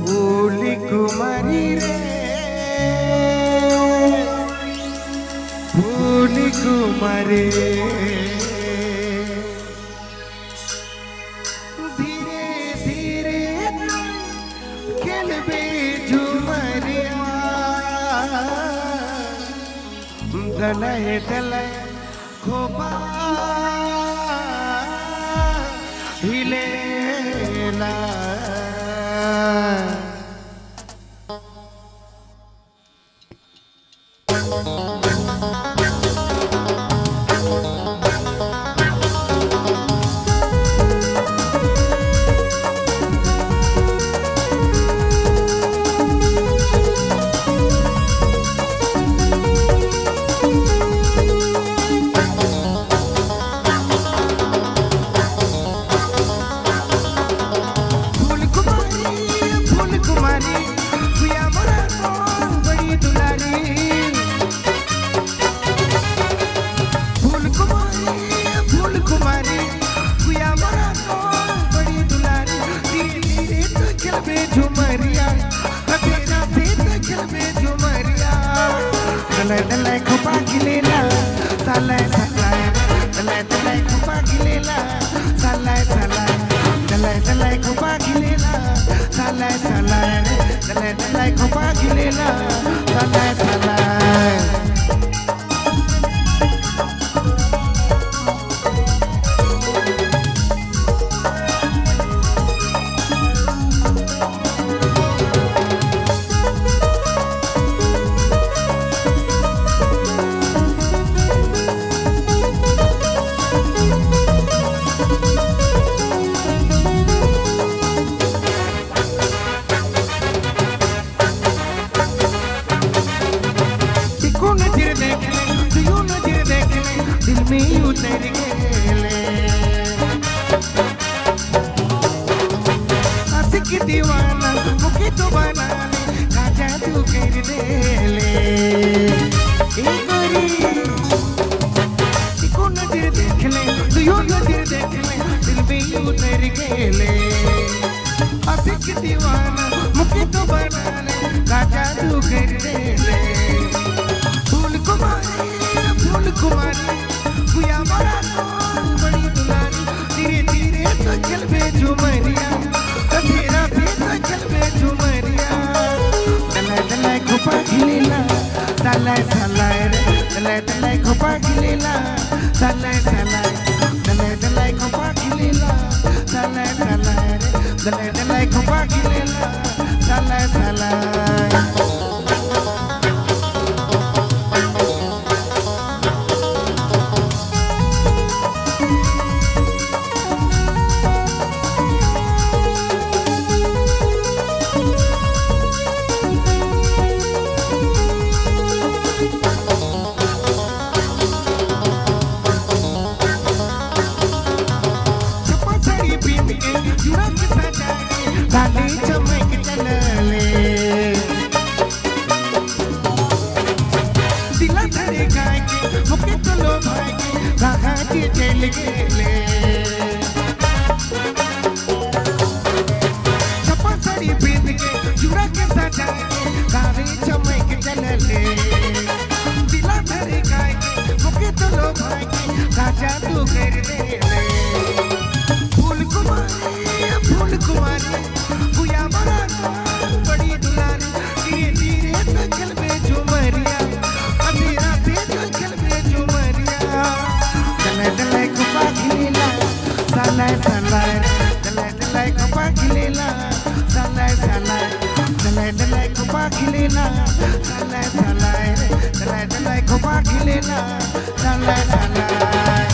भूली कुमारी रे भूली कुमारी धीरे धीरे खेलबे झुमरिया दलय दलय खोपा हिलेला झुमरिया तेरा भेद खेलबे झुमरिया दलय दलय खोपा गिलेला सालय सालय दलय दलय खोपा गिलेला सालय सालय दलय दलय खोपा गिलेला सालय सालय दलय दलय खोपा गिलेला सालय सालय दिल में उतर गेले आशिक दीवाना मुझे तो बना ले काजा तू कर देले ए गोरी इको नजर देख ले तू नजर देख ले दिल में उतर गेले आशिक दीवाना मुझे तो बना ले काजा तू कर देले फूल कुमारी गुया मरा बड़ी दुलारी धीरे धीरे तो चलबे झुमरिया तेरा भी तो चलबे झुमरिया दलय दलय खोपा गिलेला सालय सालय दलय दलय खोपा गिलेला सालय सालय दलय दलय खोपा गिलेला सालय सालय दलय दलय खोपा गिलेला सालय सालय गाली चमक चलले दिला धरे गाय के मुके तो लो भाई के कहाँ के चल गेले छपा साड़ी पहन के जुड़ा के सजा के गाली चमक चलले दिला धरे गाय के मुके तो लो भाई के काजा तू कर देले फूल कुमारी गुया मरा बड़ी दुलारी धीरे धीरे तो चलबे झुमरिया तेरा भेद खेलबे झुमरिया दलय दलय खोपा गिलेला सालय सालय दलय दलय खोपा गिलेला सालय सालय दलय दलय खोपा गिलेला सालय सालय दलय दलय खोपा गिलेला सालय सालय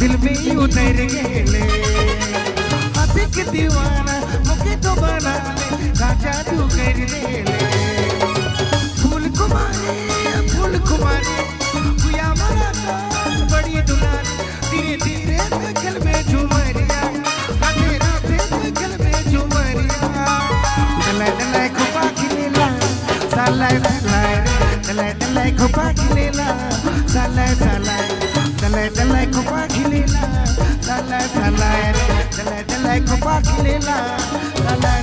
दिल में उतर गेले अतिक दीवाना मुके तो बना ले का जादू कर देले फूल कुमारी बुया मरा बड़ी दुलारी धीरे धीरे दिल में झुमरिया मेरा दिल में झुमरिया दलाई दलाई खुपा खिलेला सालाई सालाई दलाई खुपा खिलेला सालाई सालाई दलाई खुपा खिलेला सालाई सालाई दलाई खुपा खिलेला सालाई